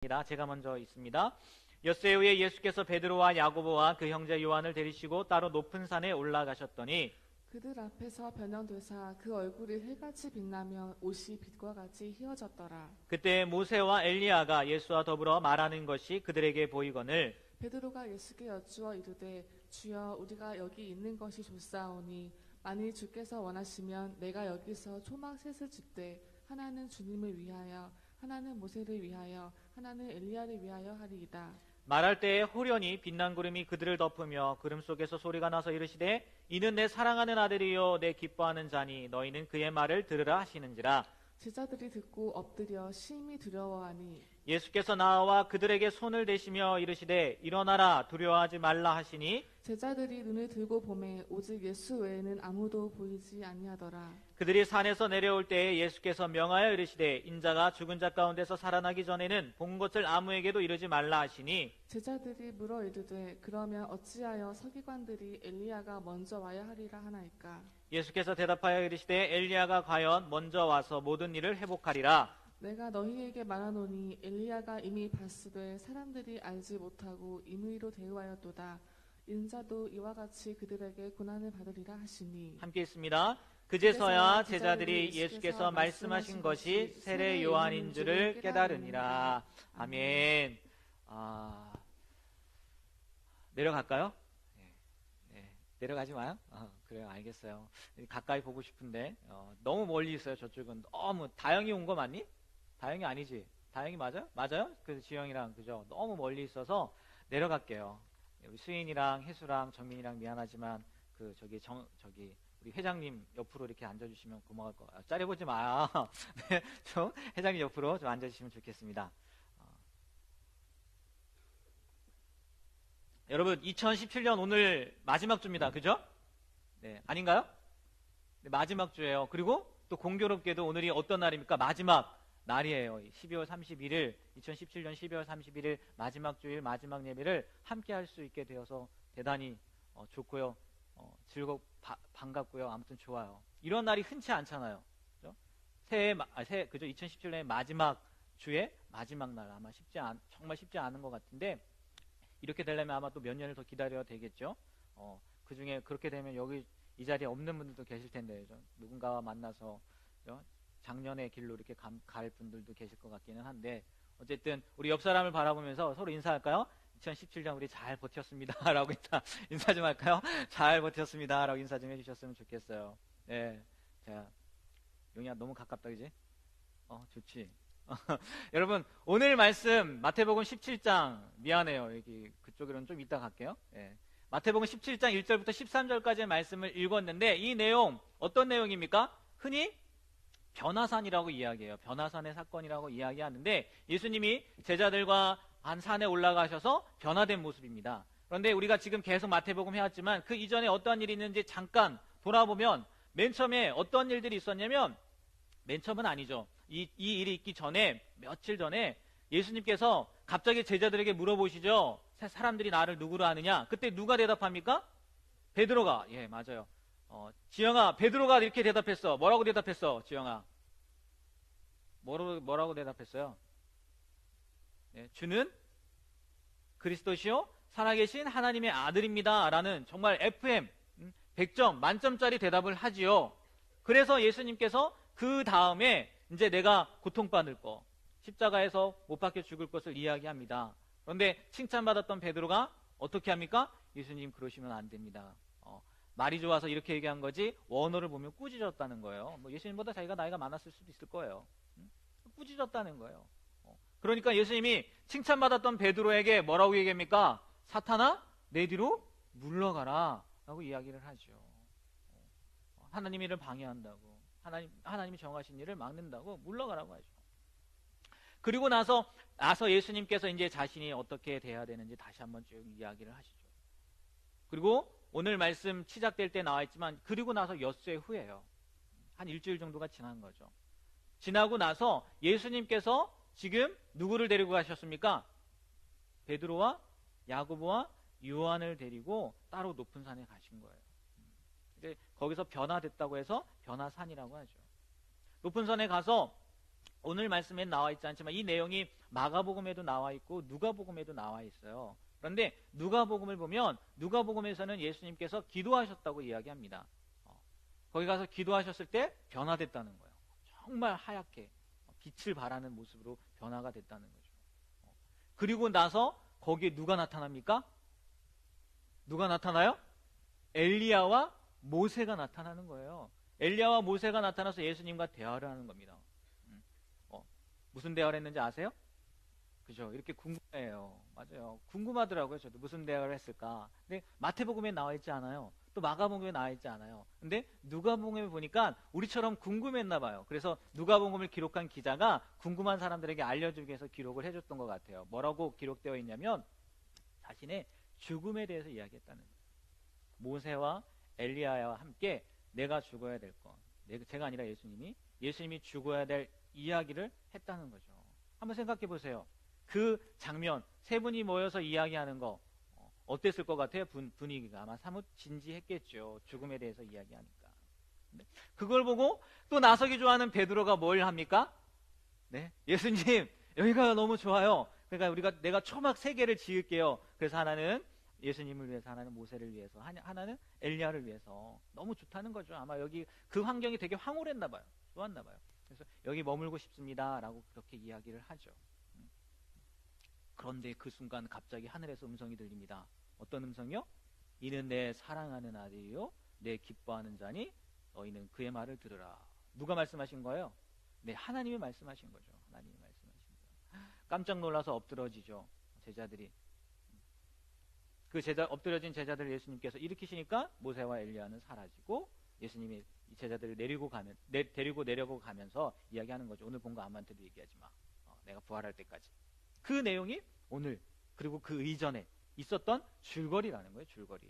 제가 먼저 있습니다. 엿새 후에 예수께서 베드로와 야고보와 그 형제 요한을 데리시고 따로 높은 산에 올라가셨더니 그들 앞에서 변형되사 그 얼굴이 해같이 빛나며 옷이 빛과 같이 휘어졌더라. 그때 모세와 엘리야가 예수와 더불어 말하는 것이 그들에게 보이거늘 베드로가 예수께 여쭈어 이르되 주여 우리가 여기 있는 것이 좋사오니 만일 주께서 원하시면 내가 여기서 초막 셋을 집되 하나는 주님을 위하여 하나는 모세를 위하여 하나는 엘리야를 위하여 하리이다. 말할 때에 호련히 빛난 구름이 그들을 덮으며 구름 속에서 소리가 나서 이르시되 이는 내 사랑하는 아들이요 내 기뻐하는 자니 너희는 그의 말을 들으라 하시는지라. 제자들이 듣고 엎드려 심히 두려워하니 예수께서 나와 그들에게 손을 대시며 이르시되 일어나라 두려워하지 말라 하시니 제자들이 눈을 들고 보매 오직 예수 외에는 아무도 보이지 아니하더라. 그들이 산에서 내려올 때에 예수께서 명하여 이르시되 인자가 죽은 자 가운데서 살아나기 전에는 본 것을 아무에게도 이르지 말라 하시니 제자들이 물어 이르되 그러면 어찌하여 서기관들이 엘리야가 먼저 와야 하리라 하나이까. 예수께서 대답하여 이르시되 엘리야가 과연 먼저 와서 모든 일을 회복하리라. 내가 너희에게 말하노니 엘리야가 이미 봤으되 사람들이 알지 못하고 임의로 대우하였도다. 인자도 이와 같이 그들에게 고난을 받으리라 하시니. 함께 있습니다. 그제서야 제자들이 예수께서 말씀하신 것이 세례 요한인 줄을 깨달으니라. 아멘. 내려갈까요? 네. 내려가지 마요? 그래요, 알겠어요. 가까이 보고 싶은데 너무 멀리 있어요. 저쪽은 너무. 다영이 온 거 맞니? 다영이 아니지? 다영이 맞아요? 맞아요? 그래서 지영이랑 그죠? 너무 멀리 있어서 내려갈게요. 우리 수인이랑 혜수랑 정민이랑 미안하지만 우리 회장님 옆으로 이렇게 앉아주시면 고마울 것 같아요. 짜려보지 마요. 네, 좀 회장님 옆으로 좀 앉아주시면 좋겠습니다. 여러분 2017년 오늘 마지막 주입니다. 그죠? 네, 아닌가요? 네, 마지막 주예요. 그리고 또 공교롭게도 오늘이 어떤 날입니까? 마지막 날이에요. 12월 31일 2017년 12월 31일 마지막 주일 마지막 예배를 함께 할 수 있게 되어서 대단히 좋고요. 반갑고요. 아무튼 좋아요. 이런 날이 흔치 않잖아요. 그죠? 그죠? 2017년의 마지막 주의 마지막 날 아마 정말 쉽지 않은 것 같은데 이렇게 되려면 아마 또 몇 년을 더 기다려야 되겠죠. 그 중에 그렇게 되면 여기 이 자리에 없는 분들도 계실 텐데 누군가와 만나서 작년의 길로 이렇게 갈 분들도 계실 것 같기는 한데 어쨌든 우리 옆 사람을 바라보면서 서로 인사할까요? 2017년 우리 잘 버텼습니다 라고 인사 좀 할까요? 잘 버텼습니다 라고 인사 좀 해주셨으면 좋겠어요. 네, 자, 용이야 너무 가깝다 그지? 좋지. 여러분 오늘 말씀 마태복음 17장 미안해요. 여기 그쪽으로는 좀 이따 갈게요. 네. 마태복음 17장 1절부터 13절까지의 말씀을 읽었는데 이 내용 어떤 내용입니까? 흔히 변화산이라고 이야기해요. 변화산의 사건이라고 이야기하는데 예수님이 제자들과 한 산에 올라가셔서 변화된 모습입니다. 그런데 우리가 지금 계속 마태복음 해왔지만 그 이전에 어떠한 일이 있는지 잠깐 돌아보면 맨 처음에 어떤 일들이 있었냐면 맨 처음은 아니죠. 이 일이 있기 전에 며칠 전에 예수님께서 갑자기 제자들에게 물어보시죠. 사람들이 나를 누구로 아느냐? 그때 누가 대답합니까? 베드로가. 예, 맞아요. 지영아, 베드로가 이렇게 대답했어. 뭐라고 대답했어, 지영아? 뭐라고 대답했어요? 네, 주는 그리스도시요 살아계신 하나님의 아들입니다. 라는 정말 FM 100점 만점짜리 대답을 하지요. 그래서 예수님께서 그 다음에 이제 내가 고통받을 거, 십자가에서 못 박혀 죽을 것을 이야기합니다. 그런데 칭찬받았던 베드로가 어떻게 합니까? 예수님 그러시면 안 됩니다. 말이 좋아서 이렇게 얘기한 거지 원어를 보면 꾸짖었다는 거예요. 뭐 예수님보다 자기가 나이가 많았을 수도 있을 거예요. 꾸짖었다는 거예요. 그러니까 예수님이 칭찬받았던 베드로에게 뭐라고 얘기합니까? 사탄아 내 뒤로 물러가라 라고 이야기를 하죠. 하나님 일을 방해한다고 하나님이 정하신 일을 막는다고 물러가라고 하죠. 그리고 나서 예수님께서 이제 자신이 어떻게 돼야 되는지 다시 한번 쭉 이야기를 하시죠. 그리고 오늘 말씀 시작될 때 나와 있지만 그리고 나서 엿새 후에요. 한 일주일 정도가 지난 거죠. 지나고 나서 예수님께서 지금 누구를 데리고 가셨습니까? 베드로와 야고보와 요한을 데리고 따로 높은 산에 가신 거예요. 이제 거기서 변화됐다고 해서 변화산이라고 하죠. 높은 산에 가서 오늘 말씀에 나와 있지 않지만 이 내용이 마가복음에도 나와 있고 누가복음에도 나와 있어요. 그런데 누가복음을 보면 누가복음에서는 예수님께서 기도하셨다고 이야기합니다. 거기 가서 기도하셨을 때 변화됐다는 거예요. 정말 하얗게 빛을 발하는 모습으로 변화가 됐다는 거죠. 그리고 나서 거기에 누가 나타납니까? 누가 나타나요? 엘리야와 모세가 나타나는 거예요. 엘리야와 모세가 나타나서 예수님과 대화를 하는 겁니다. 무슨 대화를 했는지 아세요? 그죠? 이렇게 궁금해요. 맞아요. 궁금하더라고요. 저도 무슨 대화를 했을까. 근데 마태복음에 나와 있지 않아요. 또 마가복음에 나와 있지 않아요. 근데 누가복음에 보니까 우리처럼 궁금했나 봐요. 그래서 누가복음을 기록한 기자가 궁금한 사람들에게 알려주기 위해서 기록을 해줬던 것 같아요. 뭐라고 기록되어 있냐면 자신의 죽음에 대해서 이야기했다는 거예요. 모세와 엘리야와 함께 내가 죽어야 될 것. 제가 아니라 예수님이 죽어야 될 이야기를 했다는 거죠. 한번 생각해 보세요. 그 장면, 세 분이 모여서 이야기하는 거 어땠을 것 같아요? 분위기가 아마 사뭇 진지했겠죠. 죽음에 대해서 이야기하니까. 그걸 보고 또 나서기 좋아하는 베드로가 뭘 합니까? 네, 예수님 여기가 너무 좋아요. 그러니까 내가 초막 3개를 지을게요. 그래서 하나는 예수님을 위해서, 하나는 모세를 위해서, 하나는 엘리야를 위해서. 너무 좋다는 거죠. 아마 여기 그 환경이 되게 황홀했나 봐요. 좋았나 봐요. 그래서 여기 머물고 싶습니다라고 그렇게 이야기를 하죠. 그런데 그 순간 갑자기 하늘에서 음성이 들립니다. 어떤 음성이요? 이는 내 사랑하는 아들이요 내 기뻐하는 자니 너희는 그의 말을 들으라. 누가 말씀하신 거예요? 네, 하나님이 말씀하신 거죠. 하나님이 말씀하신 거예요. 깜짝 놀라서 엎드러지죠. 제자들이. 엎드려진 제자들을 예수님께서 일으키시니까 모세와 엘리야는 사라지고 예수님이 이 제자들을 데리고 내려고 가면서 이야기하는 거죠. 오늘 본 거 아무한테도 얘기하지 마. 내가 부활할 때까지. 그 내용이 오늘 그리고 그 이전에 있었던 줄거리라는 거예요. 줄거리.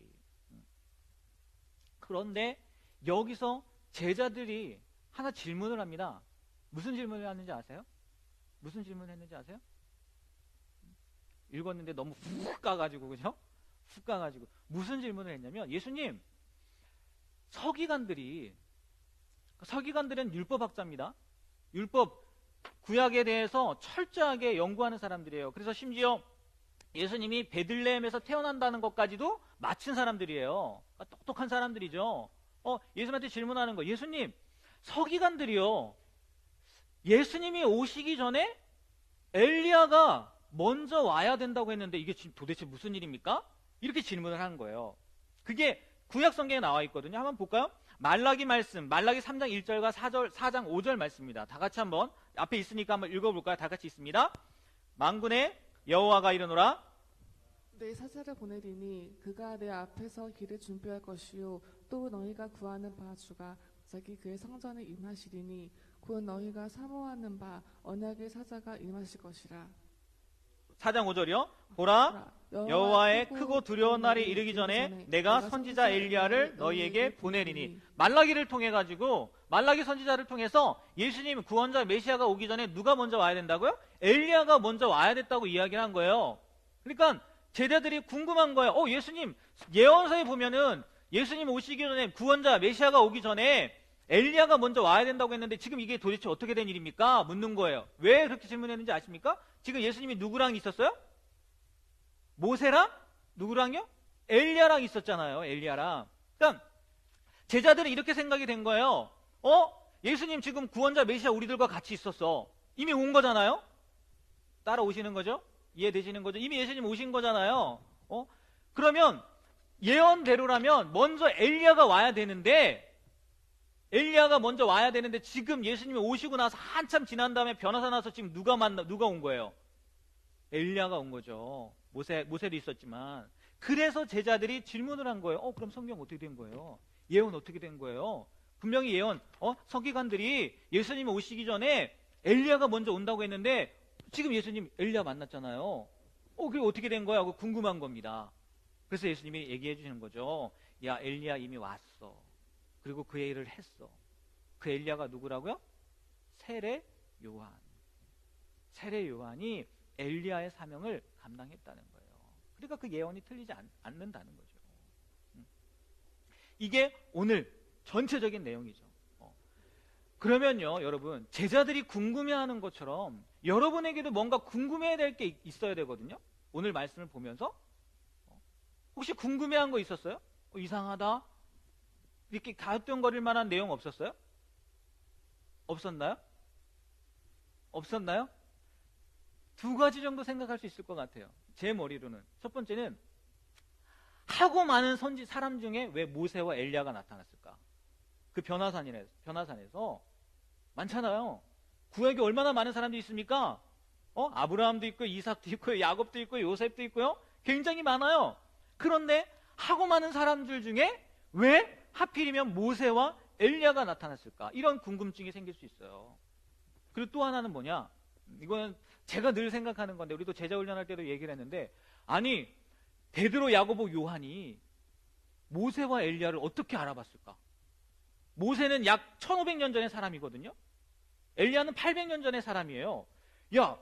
그런데 여기서 제자들이 하나 질문을 합니다. 무슨 질문을 하는지 아세요? 무슨 질문을 했는지 아세요? 읽었는데 너무 훅 가가지고, 그죠? 훅 가가지고 무슨 질문을 했냐면, 예수님, 서기관들은 율법학자입니다. 율법 구약에 대해서 철저하게 연구하는 사람들이에요. 그래서 심지어 예수님이 베들레헴에서 태어난다는 것까지도 맞춘 사람들이에요. 그러니까 똑똑한 사람들이죠. 예수님한테 질문하는 거. 예수님, 서기관들이요, 예수님이 오시기 전에 엘리야가 먼저 와야 된다고 했는데 이게 지금 도대체 무슨 일입니까? 이렇게 질문을 하는 거예요. 그게 구약 성경에 나와 있거든요. 한번 볼까요? 말라기 말씀, 말라기 3장 1절과 4장 5절 말씀입니다. 다 같이 한번 앞에 있으니까 한번 읽어볼까요? 다 같이 있습니다. 만군의 여호와가 이르노라. 내 사자를 보내리니 그가 내 앞에서 길을 준비할 것이요 또 너희가 구하는 바 주가 자기 그의 성전에 임하시리니 곧 너희가 사모하는 바 언약의 사자가 임하실 것이라. 4장 5절이요. 보라, 여호와의 크고 두려운 날이 이르기 전에 내가 선지자 엘리야를 너희에게 보내리니. 말라기를 통해 가지고, 말라기 선지자를 통해서 예수님 구원자 메시아가 오기 전에 누가 먼저 와야 된다고요? 엘리야가 먼저 와야 됐다고 이야기를 한 거예요. 그러니까 제자들이 궁금한 거예요. 예수님, 예언서에 보면은 예수님 오시기 전에 구원자 메시아가 오기 전에 엘리야가 먼저 와야 된다고 했는데 지금 이게 도대체 어떻게 된 일입니까? 묻는 거예요. 왜 그렇게 질문했는지 아십니까? 지금 예수님이 누구랑 있었어요? 모세랑? 누구랑요? 엘리야랑 있었잖아요. 엘리야랑. 그러니까 제자들은 이렇게 생각이 된 거예요. 예수님 지금 구원자 메시아 우리들과 같이 있었어. 이미 온 거잖아요. 따라오시는 거죠? 이해되시는 거죠? 이미 예수님 오신 거잖아요. 그러면 예언대로라면 먼저 엘리야가 와야 되는데, 지금 예수님이 오시고 나서 한참 지난 다음에 변화사 나서 지금 누가 온 거예요? 엘리야가 온 거죠. 모세도 있었지만. 그래서 제자들이 질문을 한 거예요. 그럼 성경 어떻게 된 거예요? 예언 어떻게 된 거예요? 분명히 예언, 서기관들이 예수님이 오시기 전에 엘리야가 먼저 온다고 했는데 지금 예수님 엘리야 만났잖아요. 그게 어떻게 된 거야? 하고 궁금한 겁니다. 그래서 예수님이 얘기해 주시는 거죠. 야, 엘리야 이미 왔어. 그리고 그의 일을 했어. 그 엘리야가 누구라고요? 세례 요한. 세례 요한이 엘리야의 사명을 감당했다는 거예요. 그러니까 그 예언이 틀리지 않는다는 거죠. 이게 오늘 전체적인 내용이죠. 그러면요, 여러분, 제자들이 궁금해하는 것처럼 여러분에게도 뭔가 궁금해야 될 게 있어야 되거든요. 오늘 말씀을 보면서 혹시 궁금해한 거 있었어요? 이상하다, 이렇게 갸우뚱거릴 만한 내용 없었어요? 없었나요? 없었나요? 두 가지 정도 생각할 수 있을 것 같아요. 제 머리로는. 첫 번째는, 하고 많은 사람 중에 왜 모세와 엘리야가 나타났을까? 그 변화산에서 많잖아요. 구약에 얼마나 많은 사람들이 있습니까? 아브라함도 있고, 이삭도 있고, 야곱도 있고, 요셉도 있고요. 굉장히 많아요. 그런데 하고 많은 사람들 중에 왜 하필이면 모세와 엘리야가 나타났을까? 이런 궁금증이 생길 수 있어요. 그리고 또 하나는 뭐냐? 이거는 제가 늘 생각하는 건데, 우리도 제자 훈련할 때도 얘기를 했는데, 아니, 베드로, 야고보, 요한이 모세와 엘리야를 어떻게 알아봤을까? 모세는 약 1500년 전의 사람이거든요. 엘리야는 800년 전의 사람이에요. 야,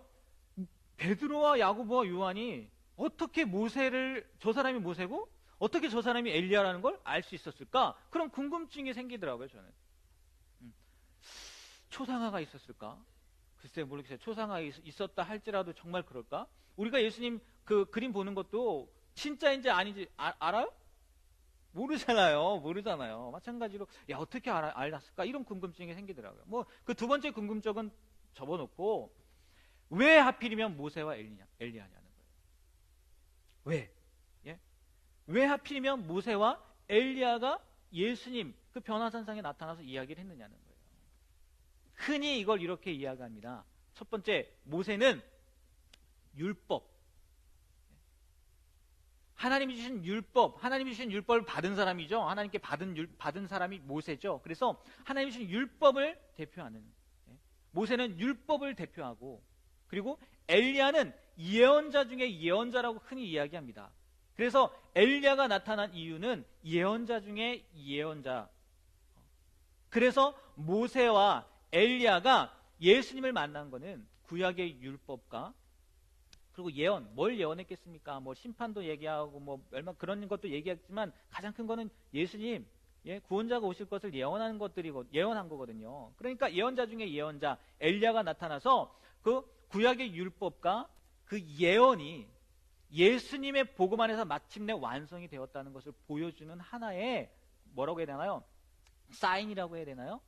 베드로와 야고보와 요한이 어떻게 저 사람이 모세고 어떻게 저 사람이 엘리야라는 걸 알 수 있었을까? 그런 궁금증이 생기더라고요, 저는. 초상화가 있었을까? 글쎄 모르겠어요. 초상화가 있었다 할지라도 정말 그럴까? 우리가 예수님 그 그림 보는 것도 진짜인지 아닌지 알아요? 모르잖아요. 마찬가지로 어떻게 알았을까? 이런 궁금증이 생기더라고요. 뭐 그 두 번째 궁금증은 접어놓고, 왜 하필이면 모세와 엘리야냐는 거예요. 왜? 예? 왜 하필이면 모세와 엘리야가 예수님 그 변화산상에 나타나서 이야기를 했느냐는 거예요. 흔히 이걸 이렇게 이야기합니다. 첫 번째, 모세는 율법, 하나님이 주신 율법을 받은 사람이죠. 하나님께 받은 사람이 모세죠. 그래서 하나님이 주신 율법을 대표하는, 모세는 율법을 대표하고, 그리고 엘리야는 예언자 중에 예언자라고 흔히 이야기합니다. 그래서 엘리야가 나타난 이유는 예언자 중에 예언자. 그래서 모세와 엘리야가 예수님을 만난 거는 구약의 율법과, 그리고 뭘 예언했겠습니까? 뭐 심판도 얘기하고 뭐 얼마 그런 것도 얘기했지만, 가장 큰 거는 예수님, 구원자가 오실 것을 예언한 거거든요. 그러니까 예언자 중에 예언자 엘리야가 나타나서 그 구약의 율법과 그 예언이 예수님의 복음 안에서 마침내 완성이 되었다는 것을 보여주는 하나의, 뭐라고 해야 되나요? 사인이라고 해야 되나요?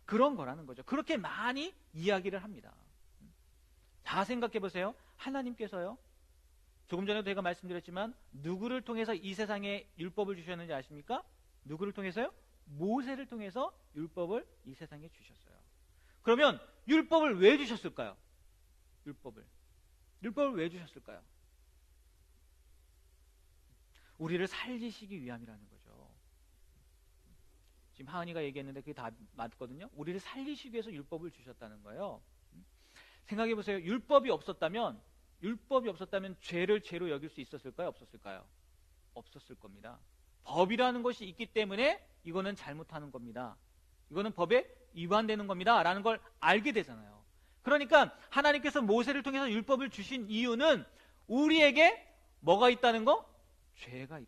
그런 거라는 거죠. 그렇게 많이 이야기를 합니다. 다 생각해 보세요. 하나님께서요, 조금 전에도 제가 말씀드렸지만, 누구를 통해서 이 세상에 율법을 주셨는지 아십니까? 누구를 통해서요? 모세를 통해서 율법을 이 세상에 주셨어요. 그러면 율법을 왜 주셨을까요? 율법을 왜 주셨을까요? 우리를 살리시기 위함이라는 거죠. 지금 하은이가 얘기했는데 그게 다 맞거든요. 우리를 살리시기 위해서 율법을 주셨다는 거예요. 생각해 보세요. 율법이 없었다면 죄를 죄로 여길 수 있었을까요? 없었을까요? 없었을 겁니다. 법이라는 것이 있기 때문에 이거는 잘못하는 겁니다, 이거는 법에 위반되는 겁니다 라는 걸 알게 되잖아요. 그러니까 하나님께서 모세를 통해서 율법을 주신 이유는 우리에게 뭐가 있다는 거? 죄가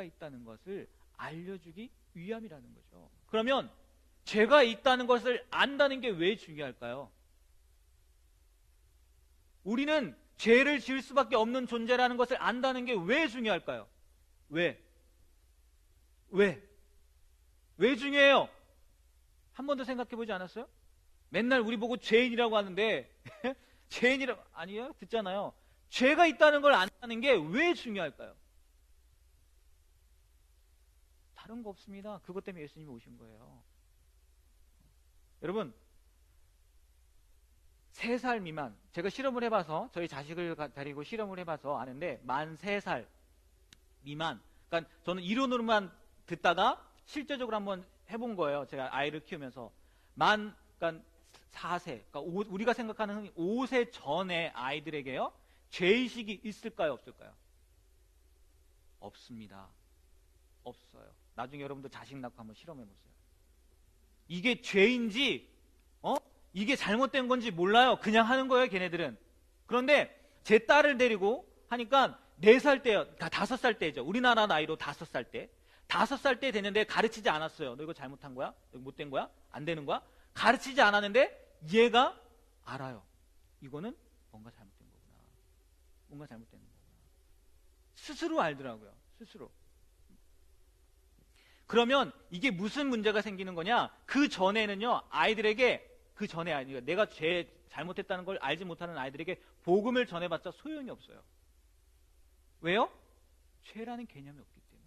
있다는 것을 알려주기 위함이라는 거죠. 그러면 죄가 있다는 것을 안다는 게 왜 중요할까요? 우리는 죄를 지을 수밖에 없는 존재라는 것을 안다는 게 왜 중요할까요? 왜 중요해요? 한 번도 생각해 보지 않았어요? 맨날 우리 보고 죄인이라고 하는데 죄인이라고, 아니에요? 듣잖아요. 죄가 있다는 걸 안다는 게 왜 중요할까요? 다른 거 없습니다. 그것 때문에 예수님이 오신 거예요. 여러분, 3살 미만, 제가 실험을 해봐서, 저희 자식을 데리고 실험을 해봐서 아는데, 만 3살 미만, 그러니까 저는 이론으로만 듣다가 실제적으로 한번 해본 거예요. 제가 아이를 키우면서. 그러니까 4세, 그러니까 우리가 생각하는 흔히 5세 전의 아이들에게요, 죄의식이 있을까요? 없을까요? 없습니다. 없어요. 나중에 여러분들 자식 낳고 한번 실험해보세요. 이게 죄인지 이게 잘못된 건지 몰라요. 그냥 하는 거예요, 걔네들은. 그런데 제 딸을 데리고 하니까 4살 때요, 5살 때죠. 우리나라 나이로 5살 때. 5살 때 됐는데 가르치지 않았어요. 너 이거 잘못한 거야? 이거 못된 거야? 안 되는 거야? 가르치지 않았는데 얘가 알아요. 이거는 뭔가 잘못된 거구나. 뭔가 잘못된 거구나. 스스로 알더라고요. 스스로. 그러면 이게 무슨 문제가 생기는 거냐? 그 전에는요, 아이들에게, 그 전에 아니라 내가 죄 잘못했다는 걸 알지 못하는 아이들에게 복음을 전해봤자 소용이 없어요. 왜요? 죄라는 개념이 없기 때문에.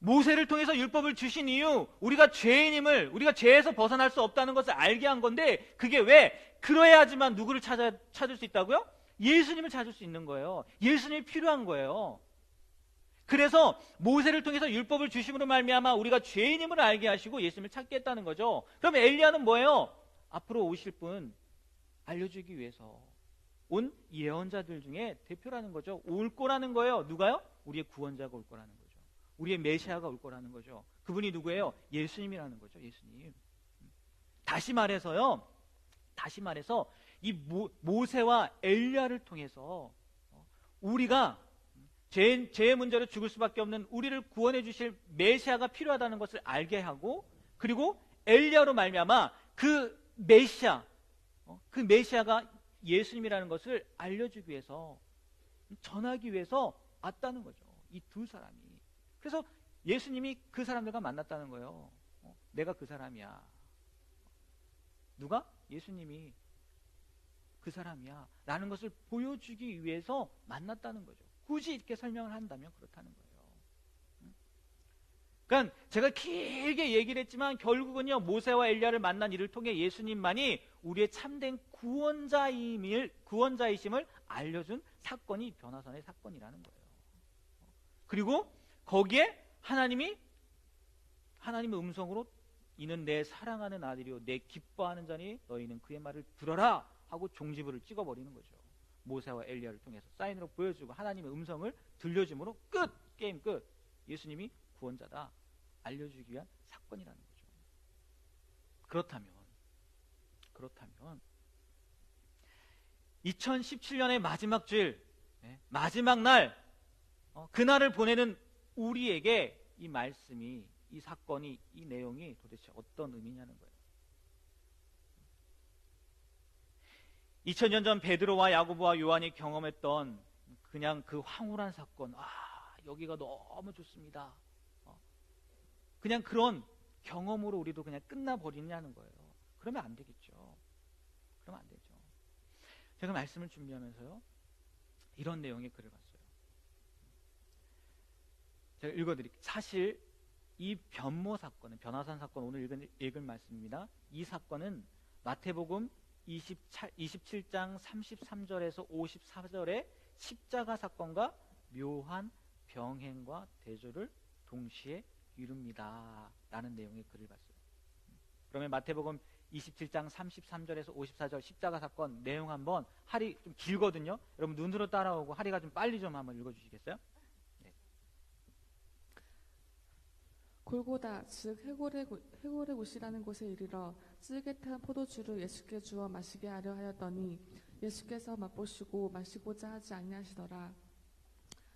모세를 통해서 율법을 주신 이유, 우리가 죄인임을, 우리가 죄에서 벗어날 수 없다는 것을 알게 한 건데, 그게 왜? 그래야지만 누구를 찾을 수 있다고요? 예수님을 찾을 수 있는 거예요. 예수님이 필요한 거예요. 그래서 모세를 통해서 율법을 주심으로 말미암아 우리가 죄인임을 알게 하시고 예수님을 찾게 했다는 거죠. 그럼 엘리야는 뭐예요? 앞으로 오실 분 알려주기 위해서 온 예언자들 중에 대표라는 거죠. 올 거라는 거예요. 누가요? 우리의 구원자가 올 거라는 거죠. 우리의 메시아가 올 거라는 거죠. 그분이 누구예요? 예수님이라는 거죠. 예수님. 다시 말해서 이 모세와 엘리야를 통해서 우리가 죄의 문제로 죽을 수밖에 없는 우리를 구원해 주실 메시아가 필요하다는 것을 알게 하고, 그리고 엘리야로 말미암아 그 메시아가 예수님이라는 것을 알려주기 위해서, 전하기 위해서 왔다는 거죠. 이 두 사람이. 그래서 예수님이 그 사람들과 만났다는 거예요. 내가 그 사람이야. 누가? 예수님이 그 사람이야 라는 것을 보여주기 위해서 만났다는 거죠. 굳이 이렇게 설명을 한다면 그렇다는 거예요. 그러니까 제가 길게 얘기를 했지만 결국은요, 모세와 엘리야를 만난 이를 통해 예수님만이 우리의 참된 구원자이심을 알려준 사건이 변화산의 사건이라는 거예요. 그리고 거기에 하나님의 음성으로 이는 내 사랑하는 아들이요 내 기뻐하는 자니 너희는 그의 말을 들어라 하고 종지부를 찍어버리는 거죠. 모세와 엘리야를 통해서 사인으로 보여주고 하나님의 음성을 들려줌으로 끝! 게임 끝! 예수님이 구원자다 알려주기 위한 사건이라는 거죠. 그렇다면 2017년의 마지막 주일, 마지막 날, 그날을 보내는 우리에게 이 말씀이, 이 사건이, 이 내용이 도대체 어떤 의미냐는 거예요. 2000년 전 베드로와 야고보와 요한이 경험했던 그냥 그 황홀한 사건, 여기가 너무 좋습니다. 그냥 그런 경험으로 우리도 그냥 끝나버리냐는 거예요. 그러면 안 되겠죠. 그러면 안 되죠. 제가 말씀을 준비하면서요, 이런 내용의 글을 봤어요. 제가 읽어드릴게요. 사실 이 변모 사건은, 변화산 사건, 오늘 읽은 말씀입니다. 이 사건은 마태복음 27장 33절에서 54절의 십자가 사건과 묘한 병행과 대조를 동시에 이룹니다 라는 내용의 글을 봤어요. 그러면 마태복음 27장 33절에서 54절 십자가 사건 내용 한번, 하리 좀 길거든요. 여러분 눈으로 따라오고 하리가 좀 빨리 좀 한번 읽어주시겠어요? 네. 골고다 즉 해골의 곳이라는 곳에 이르러 찔개탄 포도주를 예수께 주어 마시게 하려 하였더니 예수께서 맛보시고 마시고자 하지 아니하시더라.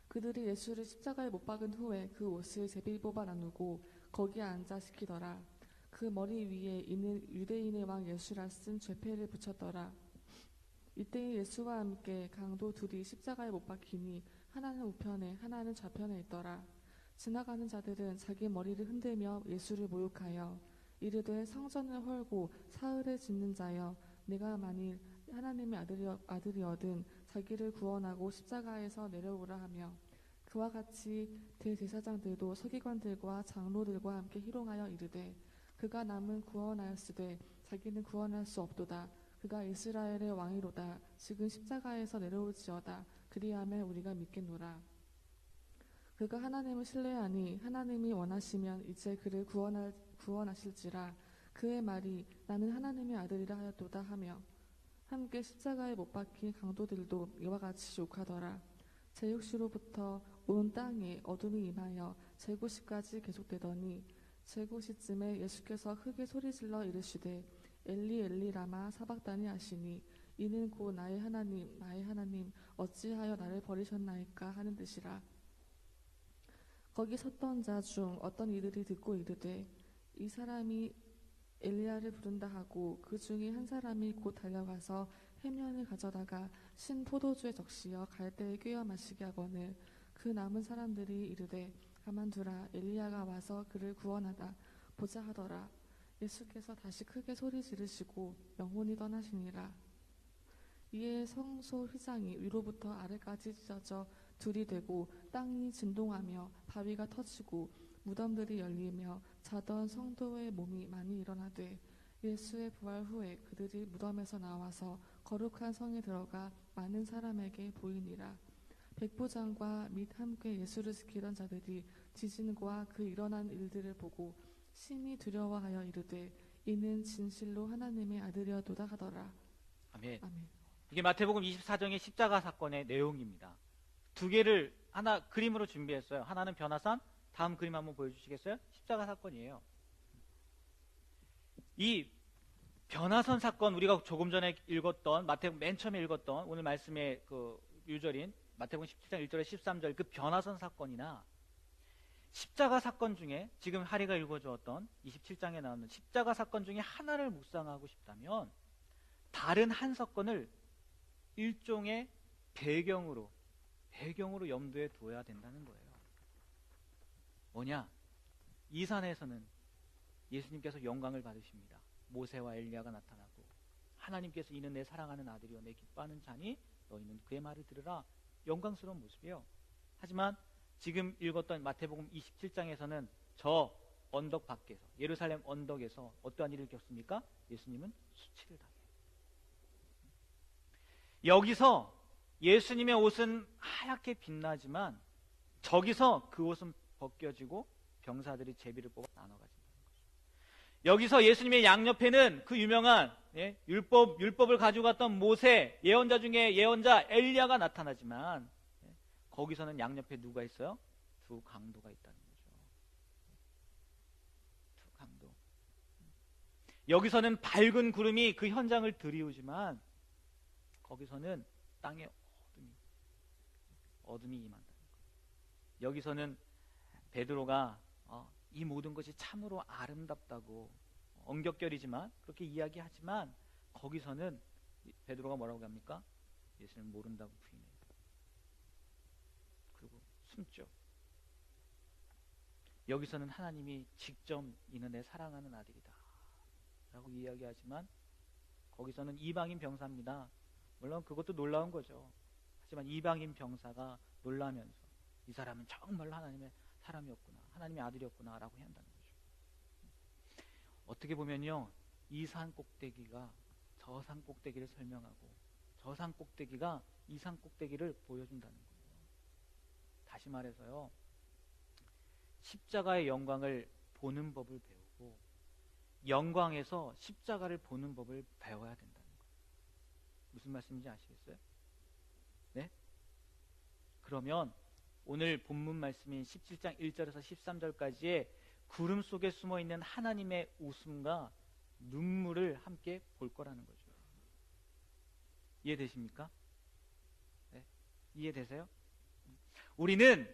그들이 예수를 십자가에 못 박은 후에 그 옷을 제비 뽑아 나누고 거기에 앉아 시키더라. 그 머리 위에 이는 유대인의 왕 예수라 쓴 죄패를 붙였더라. 이때 예수와 함께 강도 둘이 십자가에 못 박히니 하나는 우편에 하나는 좌편에 있더라. 지나가는 자들은 자기 머리를 흔들며 예수를 모욕하여 이르되 성전을 헐고 사흘을 짓는 자여, 내가 만일 하나님의 아들이어든 자기를 구원하고 십자가에서 내려오라 하며, 그와 같이 대제사장들도 서기관들과 장로들과 함께 희롱하여 이르되 그가 남은 구원하였으되 자기는 구원할 수 없도다. 그가 이스라엘의 왕이로다. 지금 십자가에서 내려올지어다. 그리하면 우리가 믿겠노라. 그가 하나님을 신뢰하니 하나님이 원하시면 이제 그를 구원하실지라. 그의 말이 나는 하나님의 아들이라 하였도다 하며 함께 십자가에 못 박힌 강도들도 이와 같이 욕하더라. 제6시로부터 온 땅에 어둠이 임하여 제9시까지 계속되더니 제9시쯤에 예수께서 크게 소리질러 이르시되 엘리 엘리 라마 사박다니 하시니 이는 곧 나의 하나님 나의 하나님 어찌하여 나를 버리셨나이까 하는 뜻이라. 거기 섰던 자 중 어떤 이들이 듣고 이르되 이 사람이 엘리야를 부른다 하고 그 중에 한 사람이 곧 달려가서 해면을 가져다가 신 포도주에 적시어 갈대에 꿰어 마시게 하거늘 그 남은 사람들이 이르되 가만두라 엘리야가 와서 그를 구원하다 보자 하더라. 예수께서 다시 크게 소리 지르시고 영혼이 떠나시니라. 이에 성소 휘장이 위로부터 아래까지 찢어져 둘이 되고 땅이 진동하며 바위가 터지고 무덤들이 열리며 자던 성도의 몸이 많이 일어나되 예수의 부활 후에 그들이 무덤에서 나와서 거룩한 성에 들어가 많은 사람에게 보이니라. 백부장과 및 함께 예수를 지키던 자들이 지진과 그 일어난 일들을 보고 심히 두려워하여 이르되 이는 진실로 하나님의 아들이었도다 하더라. 아멘. 아멘. 이게 마태복음 24장의 십자가 사건의 내용입니다. 두 개를 하나 그림으로 준비했어요. 하나는 변화산, 다음 그림 한번 보여주시겠어요? 십자가 사건이에요. 이 변화선 사건, 우리가 조금 전에 읽었던 마태복음 맨 처음에 읽었던 오늘 말씀의 그 유절인 마태복음 17장 1절에 13절 그 변화선 사건이나 십자가 사건 중에 지금 하리가 읽어주었던 27장에 나오는 십자가 사건 중에 하나를 묵상하고 싶다면 다른 한 사건을 일종의 배경으로 염두에 둬야 된다는 거예요. 뭐냐? 이 산에서는 예수님께서 영광을 받으십니다. 모세와 엘리야가 나타나고 하나님께서 이는 내 사랑하는 아들이요 내 기뻐하는 자니 너희는 그의 말을 들으라. 영광스러운 모습이에요. 하지만 지금 읽었던 마태복음 27장에서는 저 언덕 밖에서 예루살렘 언덕에서 어떠한 일을 겪습니까? 예수님은 수치를 당해요. 여기서 예수님의 옷은 하얗게 빛나지만 저기서 그 옷은 벗겨지고 병사들이 제비를 뽑아 나눠가진다는 거죠. 여기서 예수님의 양옆에는 그 유명한 율법을 가지고 갔던 모세 예언자 중에 예언자 엘리야가 나타나지만 거기서는 양옆에 누가 있어요? 두 강도가 있다는 거죠. 두 강도. 여기서는 밝은 구름이 그 현장을 드리우지만 거기서는 땅에 어둠이 임한다는 거예요. 여기서는 베드로가 이 모든 것이 참으로 아름답다고 엉겹결이지만 그렇게 이야기하지만 거기서는 베드로가 뭐라고 합니까? 예수님을 모른다고 부인해요. 그리고 숨죠. 여기서는 하나님이 직접 이는 내 사랑하는 아들이다 라고 이야기하지만 거기서는 이방인 병사입니다. 물론 그것도 놀라운 거죠. 하지만 이방인 병사가 놀라면서 이 사람은 정말로 하나님의 사람이었구나, 하나님의 아들이었구나 라고 해야 한다는 거죠. 어떻게 보면요, 이 산 꼭대기가 저 산 꼭대기를 설명하고 저 산 꼭대기가 이 산 꼭대기를 보여준다는 거예요. 다시 말해서요, 십자가의 영광을 보는 법을 배우고 영광에서 십자가를 보는 법을 배워야 된다는 거예요. 무슨 말씀인지 아시겠어요? 네? 그러면 오늘 본문 말씀인 17장 1절에서 13절까지의 구름 속에 숨어있는 하나님의 웃음과 눈물을 함께 볼 거라는 거죠. 이해되십니까? 네? 이해되세요? 우리는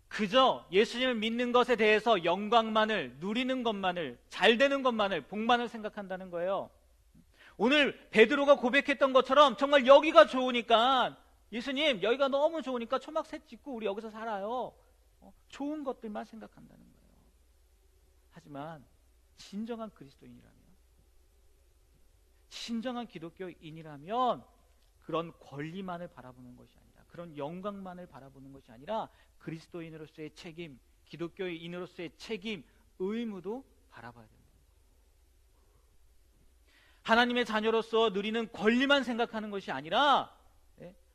그저 예수님을 믿는 것에 대해서 영광만을, 누리는 것만을, 잘 되는 것만을, 복만을 생각한다는 거예요. 오늘 베드로가 고백했던 것처럼 정말 여기가 좋으니까, 예수님 여기가 너무 좋으니까 초막새 짓고 우리 여기서 살아요. 좋은 것들만 생각한다는 거예요. 하지만 진정한 그리스도인이라면, 진정한 기독교인이라면 그런 권리만을 바라보는 것이 아니라, 그런 영광만을 바라보는 것이 아니라 그리스도인으로서의 책임, 기독교인으로서의 책임, 의무도 바라봐야 됩니다. 하나님의 자녀로서 누리는 권리만 생각하는 것이 아니라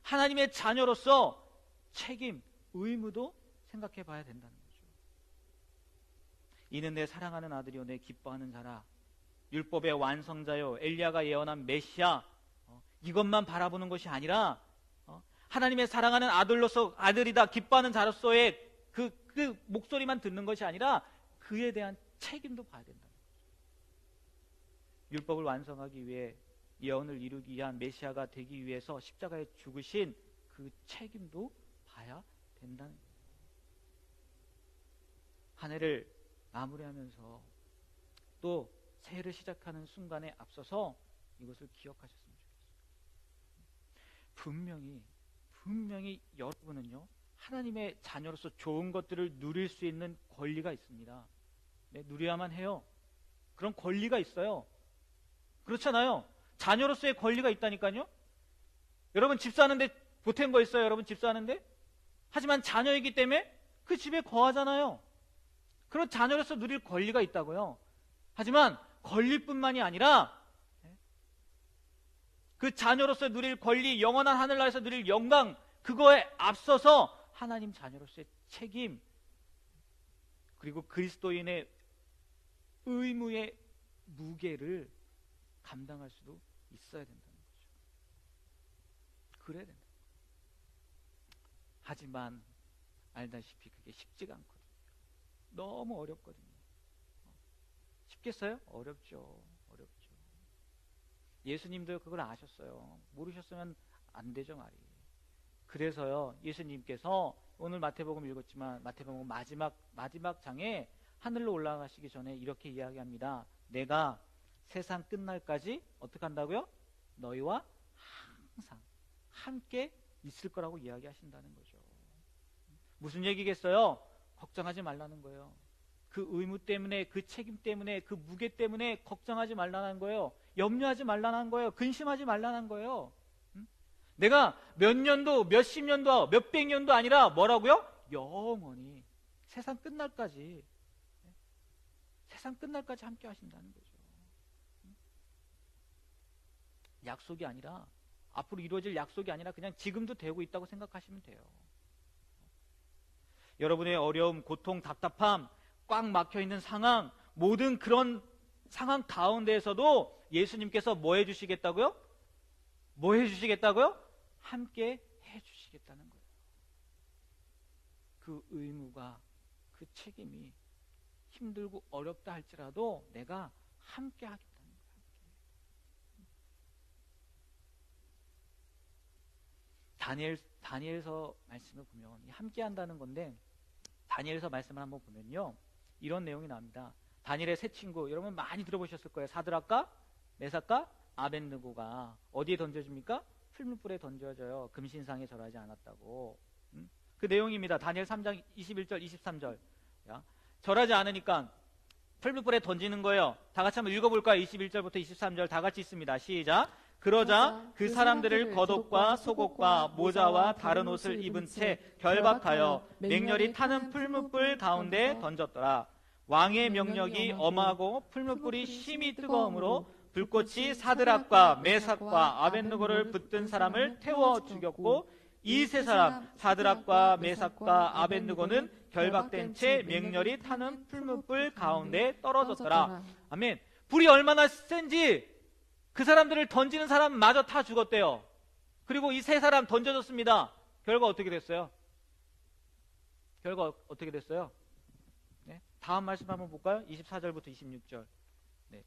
하나님의 자녀로서 책임, 의무도 생각해 봐야 된다는 거죠. 이는 내 사랑하는 아들이요 내 기뻐하는 자라. 율법의 완성자요 엘리야가 예언한 메시아, 이것만 바라보는 것이 아니라 하나님의 사랑하는 아들로서, 아들이다, 기뻐하는 자로서의 그 목소리만 듣는 것이 아니라 그에 대한 책임도 봐야 된다는 거죠. 율법을 완성하기 위해, 예언을 이루기 위한 메시아가 되기 위해서 십자가에 죽으신 그 책임도 봐야 된다는 거예요. 한 해를 마무리하면서 또 새해를 시작하는 순간에 앞서서 이것을 기억하셨으면 좋겠어요. 분명히 여러분은요, 하나님의 자녀로서 좋은 것들을 누릴 수 있는 권리가 있습니다. 네, 누려야만 해요. 그런 권리가 있어요. 그렇잖아요. 자녀로서의 권리가 있다니까요. 여러분 집 사는데 보탠 거 있어요? 여러분 집 사는데? 하지만 자녀이기 때문에 그 집에 거하잖아요. 그런 자녀로서 누릴 권리가 있다고요. 하지만 권리뿐만이 아니라 그 자녀로서 누릴 권리, 영원한 하늘나라에서 누릴 영광, 그거에 앞서서 하나님 자녀로서의 책임, 그리고 그리스도인의 의무의 무게를 감당할 수도 있어야 된다는 거죠. 그래야 된다. 하지만 알다시피 그게 쉽지가 않거든요. 너무 어렵거든요. 쉽겠어요? 어렵죠. 예수님도 그걸 아셨어요. 모르셨으면 안 되죠, 말이. 그래서요, 예수님께서 오늘 마태복음 읽었지만 마태복음 마지막 장에 하늘로 올라가시기 전에 이렇게 이야기합니다. 내가 세상 끝날까지 어떻게 한다고요? 너희와 항상 함께 있을 거라고 이야기하신다는 거죠. 무슨 얘기겠어요? 걱정하지 말라는 거예요. 그 의무 때문에, 그 책임 때문에, 그 무게 때문에 걱정하지 말라는 거예요. 염려하지 말라는 거예요. 근심하지 말라는 거예요. 내가 몇 년도, 몇십 년도, 몇백 년도 아니라 뭐라고요? 영원히 세상 끝날까지 함께 하신다는 거죠. 약속이 아니라, 앞으로 이루어질 약속이 아니라 그냥 지금도 되고 있다고 생각하시면 돼요. 여러분의 어려움, 고통, 답답함, 꽉 막혀있는 상황, 모든 그런 상황 가운데에서도 예수님께서 뭐 해주시겠다고요? 뭐 해주시겠다고요? 함께 해주시겠다는 거예요. 그 의무가, 그 책임이 힘들고 어렵다 할지라도 내가 함께 하겠다는 거예요. 다니엘서 말씀을 보면 함께 한다는 건데, 다니엘서 말씀을 한번 보면요, 이런 내용이 나옵니다. 다니엘의 세 친구, 여러분 많이 들어보셨을 거예요. 사드락과 메삭과 아벳느고가 어디에 던져집니까? 풀무불에 던져져요. 금신상에 절하지 않았다고. 그 내용입니다. 다니엘 3장 21절 23절. 절하지 않으니까 풀무불에 던지는 거예요. 다 같이 한번 읽어볼까요? 21절부터 23절 다 같이 있습니다. 시작. 그러자 그 사람들을 겉옷과 속옷과 모자와 다른 옷을 입은 채 결박하여 맹렬히 타는 풀무불 가운데 던졌더라. 왕의 명령이 엄하고 풀무불이 심히 뜨거우므로 불꽃이 사드락과 메삭과 아벳느고를 붙든 사람을 태워 죽였고, 이 세 사람 사드락과 메삭과 아벳느고는 결박된 채 맹렬히 타는 풀무불 가운데 떨어졌더라. 아멘. 불이 얼마나 센지 그 사람들을 던지는 사람마저 다 죽었대요. 그리고 이 세 사람 던져졌습니다. 결과 어떻게 됐어요? 네? 다음 말씀 한번 볼까요? 24절부터 26절. 네.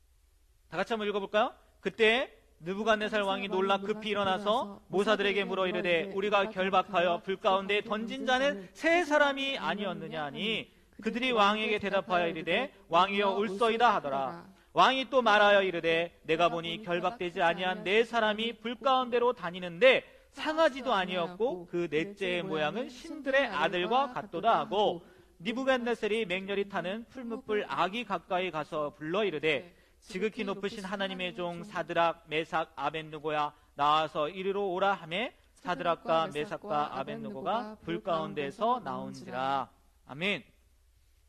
다 같이 한번 읽어볼까요? 그때 느부갓네살 왕이 놀라 급히 일어나서 모사들에게 물어 이르되 우리가 결박하여 불 가운데 던진 자는 세 사람이 아니었느냐 하니, 그들이 왕에게 대답하여 이르되 왕이여 올소이다 하더라. 왕이 또 말하여 이르되 내가 보니 결박되지 아니한 네 사람이 불 가운데로 다니는데 상하지도 아니었고 그 넷째의 모양은 신들의 아들과 같도다 하고, 느부갓네살이 맹렬히 타는 풀무불 아기 가까이 가서 불러 이르되 지극히 높으신 하나님의 종 사드락 메삭 아벳느고야 나와서 이리로 오라 하매 사드락과 메삭과 아벳느고가 불 가운데서 나온지라. 아멘.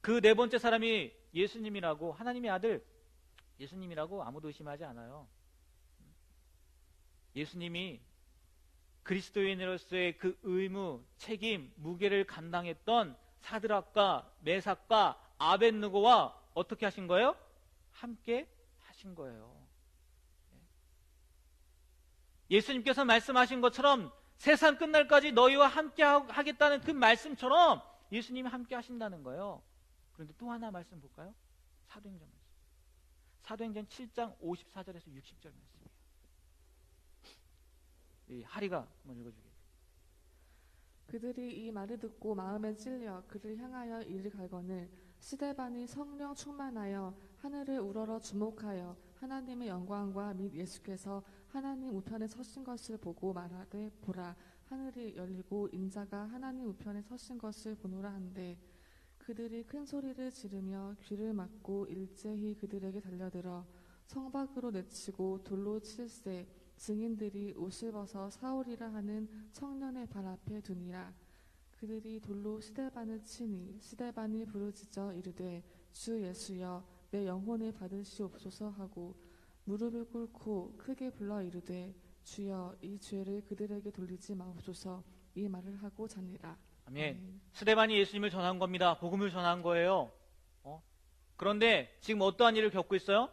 그 네 번째 사람이 예수님이라고, 하나님의 아들 예수님이라고 아무도 의심하지 않아요. 예수님이 그리스도인으로서의 그 의무, 책임, 무게를 감당했던 사드락과 메삭과 아벳느고와 어떻게 하신 거예요? 함께 하신 거예요. 예수님께서 말씀하신 것처럼 세상 끝날까지 너희와 함께 하겠다는 그 말씀처럼 예수님이 함께 하신다는 거예요. 그런데 또 하나 말씀 볼까요? 사도행전 말씀. 사도행전 7장 54절에서 60절 말씀이에요. 이 하리가 한번 읽어주게요. 그들이 이 말을 듣고 마음에 찔려 그를 향하여 이를 갈거늘 스데반이 성령 충만하여 하늘을 우러러 주목하여 하나님의 영광과 및 예수께서 하나님 우편에 서신 것을 보고 말하되 보라 하늘이 열리고 인자가 하나님 우편에 서신 것을 보노라 한데 그들이 큰 소리를 지르며 귀를 막고 일제히 그들에게 달려들어 성 밖으로 내치고 돌로 칠세 증인들이 옷을 벗어 사울이라 하는 청년의 발 앞에 두니라. 그들이 돌로 스데반을 치니 스데반이 부르짖어 이르되 주 예수여 내 영혼을 받으시옵소서 하고 무릎을 꿇고 크게 불러 이르되 주여 이 죄를 그들에게 돌리지 마옵소서 이 말을 하고 자니라. 아멘. 스데반이 예수님을 전한 겁니다. 복음을 전한 거예요. 그런데 지금 어떠한 일을 겪고 있어요?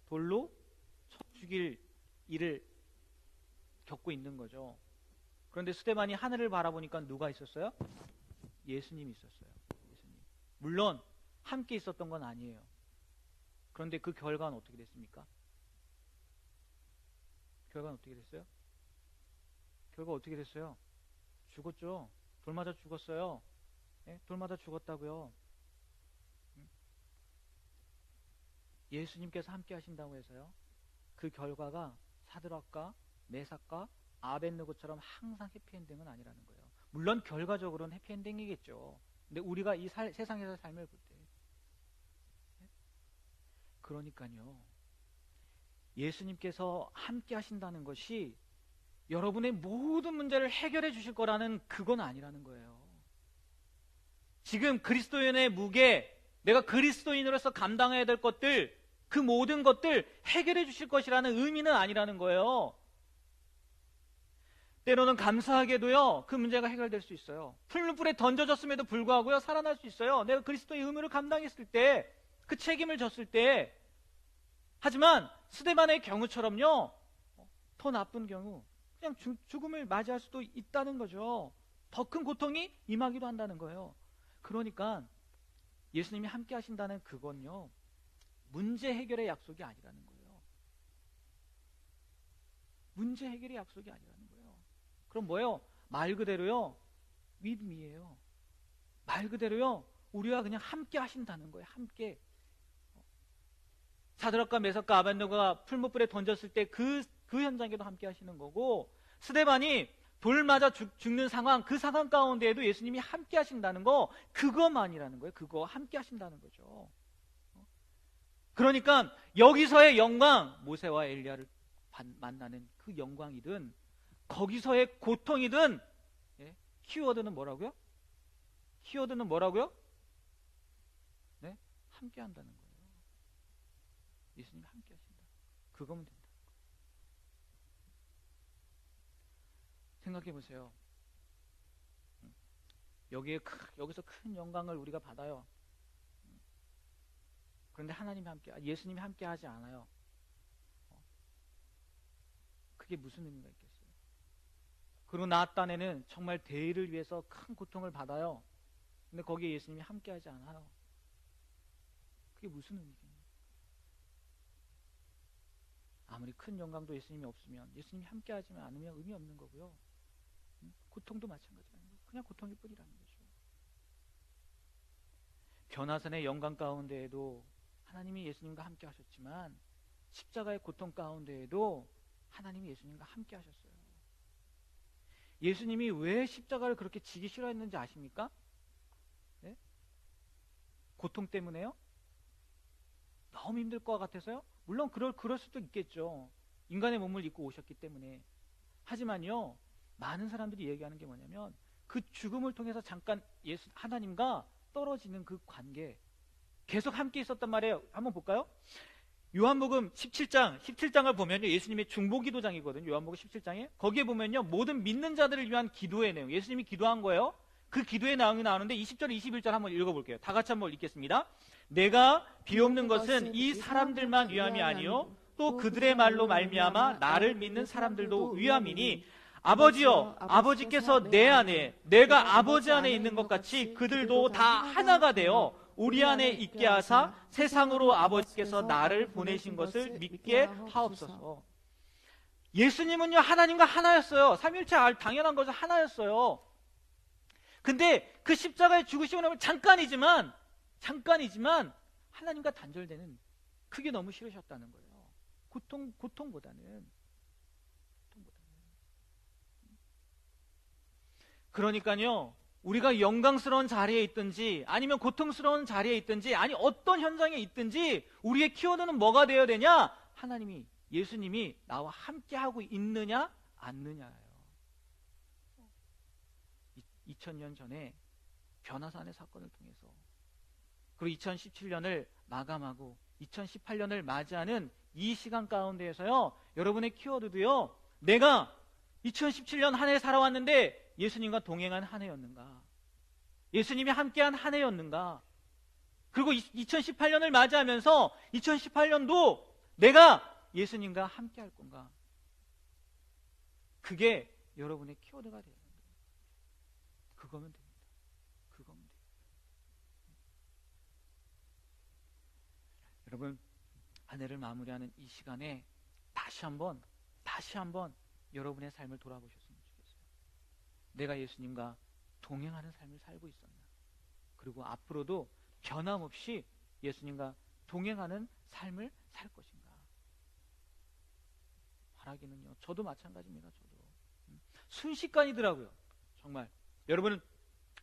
돌로 쳐 죽일 일을 겪고 있는 거죠. 그런데 스데반이 하늘을 바라보니까 누가 있었어요? 예수님이 있었어요. 예수님. 물론 함께 있었던 건 아니에요. 그런데 그 결과는 어떻게 됐습니까? 결과는 어떻게 됐어요? 결과 어떻게 됐어요? 죽었죠. 돌 맞아 죽었어요. 예? 돌 맞아 죽었다고요. 예수님께서 함께 하신다고 해서요. 그 결과가 사드락과 메삭과 아벳느고처럼 항상 해피엔딩은 아니라는 거예요. 물론 결과적으로는 해피엔딩이겠죠. 근데 우리가 이 세상에서 삶을 볼 때 그러니까요. 예수님께서 함께 하신다는 것이 여러분의 모든 문제를 해결해 주실 거라는 그건 아니라는 거예요. 지금 그리스도인의 무게, 내가 그리스도인으로서 감당해야 될 것들, 그 모든 것들 해결해 주실 것이라는 의미는 아니라는 거예요. 때로는 감사하게도요, 그 문제가 해결될 수 있어요. 풀무불에 던져졌음에도 불구하고요, 살아날 수 있어요. 내가 그리스도의 의무를 감당했을 때, 그 책임을 졌을 때. 하지만 스데반의 경우처럼요, 더 나쁜 경우, 그냥 죽음을 맞이할 수도 있다는 거죠. 더 큰 고통이 임하기도 한다는 거예요. 그러니까 예수님이 함께 하신다는 그건요, 문제 해결의 약속이 아니라는 거예요. 문제 해결의 약속이 아니라는 거예요. 그럼 뭐예요? 말 그대로요, with me예요. 말 그대로요, 우리와 그냥 함께 하신다는 거예요. 함께. 사드락과 메삭과 아벳느고가 풀무불에 던졌을 때 그 현장에도 함께 하시는 거고, 스데반이 돌 맞아 죽는 상황, 그 상황 가운데에도 예수님이 함께 하신다는 거, 그것만이라는 거예요. 그거 함께 하신다는 거죠. 그러니까 여기서의 영광, 모세와 엘리야를 만나는 그 영광이든 거기서의 고통이든, 키워드는 뭐라고요? 키워드는 뭐라고요? 네? 함께 한다는 거예요. 예수님이 함께 하신다. 그거면 된다. 생각해 보세요. 여기서 큰 영광을 우리가 받아요. 그런데 하나님이 예수님이 함께 하지 않아요. 그게 무슨 의미가 있겠어요? 그리고 나 딴에는 정말 대의를 위해서 큰 고통을 받아요. 근데 거기에 예수님이 함께 하지 않아요. 그게 무슨 의미겠냐? 아무리 큰 영광도 예수님이 없으면, 예수님이 함께 하지 않으면 의미 없는 거고요. 고통도 마찬가지라는 거예요. 그냥 고통일 뿐이라는 거죠. 변화산의 영광 가운데에도 하나님이 예수님과 함께 하셨지만, 십자가의 고통 가운데에도 하나님이 예수님과 함께 하셨어요. 예수님이 왜 십자가를 그렇게 지기 싫어했는지 아십니까? 네? 고통 때문에요? 너무 힘들 것 같아서요? 물론 그럴 수도 있겠죠. 인간의 몸을 입고 오셨기 때문에. 하지만요, 많은 사람들이 얘기하는 게 뭐냐면, 그 죽음을 통해서 잠깐 하나님과 떨어지는 그 관계, 계속 함께 있었단 말이에요. 한번 볼까요? 요한복음 17장을 보면요, 예수님의 중보기도장이거든요. 요한복음 17장에. 거기에 보면요, 모든 믿는 자들을 위한 기도의 내용, 예수님이 기도한 거예요. 그 기도의 내용이 나오는데 20절, 21절 한번 읽어볼게요. 다 같이 한번 읽겠습니다. 내가 비옵는 것은 이 사람들만 위함이 아니요 또 그들의 말로 말미암아 나를 믿는 사람들도 위함이니, 아버지여, 아버지께서 내 안에, 내가 아버지 안에 있는 것 같이 그들도 다 하나가 되어 우리 안에 있게 하사 세상으로 아버지께서 나를 보내신 것을 믿게 하옵소서. 예수님은요, 하나님과 하나였어요. 삼위일체 당연한 거죠. 하나였어요. 근데 그 십자가의 죽으심을 하면 잠깐이지만 잠깐이지만 하나님과 단절되는 그게 너무 싫으셨다는 거예요. 고통보다는. 그러니까요, 우리가 영광스러운 자리에 있든지 아니면 고통스러운 자리에 있든지 아니 어떤 현장에 있든지 우리의 키워드는 뭐가 되어야 되냐? 하나님이, 예수님이 나와 함께하고 있느냐 않느냐예요. 2000년 전에 변화산의 사건을 통해서 그리고 2017년을 마감하고 2018년을 맞이하는 이 시간 가운데에서요, 여러분의 키워드도요, 내가 2017년 한 해 살아왔는데 예수님과 동행한 한 해였는가? 예수님이 함께한 한 해였는가? 그리고 2018년을 맞이하면서 2018년도 내가 예수님과 함께할 건가? 그게 여러분의 키워드가 돼요. 그거면 됩니다. 그거면 돼요. 여러분, 한 해를 마무리하는 이 시간에 다시 한번 여러분의 삶을 돌아보셨으면 좋겠어요. 내가 예수님과 동행하는 삶을 살고 있었나? 그리고 앞으로도 변함없이 예수님과 동행하는 삶을 살 것인가? 바라기는요, 저도 마찬가지입니다. 저도 순식간이더라고요. 정말 여러분은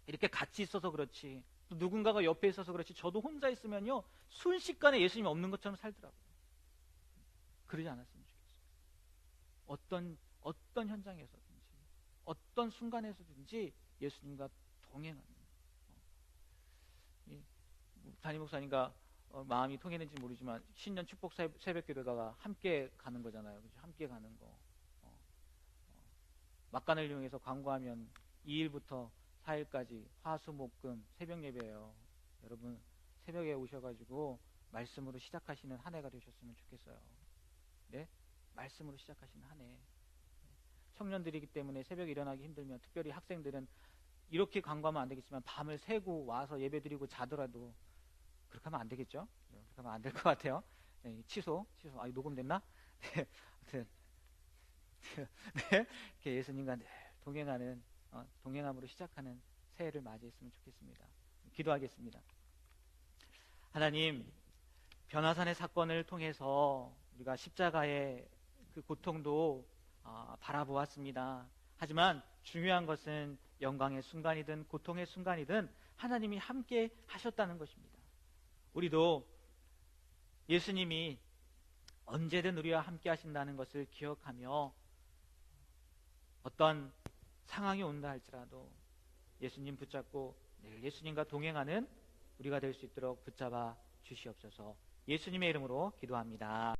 이렇게 같이 있어서 그렇지, 또 누군가가 옆에 있어서 그렇지, 저도 혼자 있으면요 순식간에 예수님이 없는 것처럼 살더라고요. 그러지 않았으면 좋겠어요. 어떤 현장에서든지 어떤 순간에서든지 예수님과 동행하는, 담임 목사님과 마음이 통했는지 모르지만 신년 축복 새벽 기도가 함께 가는 거잖아요. 그렇죠? 함께 가는 거. 막간을 이용해서 광고하면 2일부터 4일까지 화수목금 새벽 예배예요. 여러분 새벽에 오셔가지고 말씀으로 시작하시는 한 해가 되셨으면 좋겠어요. 네? 말씀으로 시작하시는 한 해. 청년들이기 때문에 새벽에 일어나기 힘들면, 특별히 학생들은 이렇게 광고하면 안 되겠지만 밤을 새고 와서 예배 드리고 자더라도 그렇게 하면 안 되겠죠? 그렇게 하면 안 될 것 같아요. 네, 취소. 아, 이거 녹음됐나? 네, 아무튼 네, 이렇게 예수님과 늘 동행하는, 동행함으로 시작하는 새해를 맞이했으면 좋겠습니다. 기도하겠습니다. 하나님, 변화산의 사건을 통해서 우리가 십자가의 그 고통도 바라보았습니다. 하지만 중요한 것은 영광의 순간이든 고통의 순간이든 하나님이 함께 하셨다는 것입니다. 우리도 예수님이 언제든 우리와 함께 하신다는 것을 기억하며 어떤 상황이 온다 할지라도 예수님 붙잡고 늘 예수님과 동행하는 우리가 될 수 있도록 붙잡아 주시옵소서. 예수님의 이름으로 기도합니다.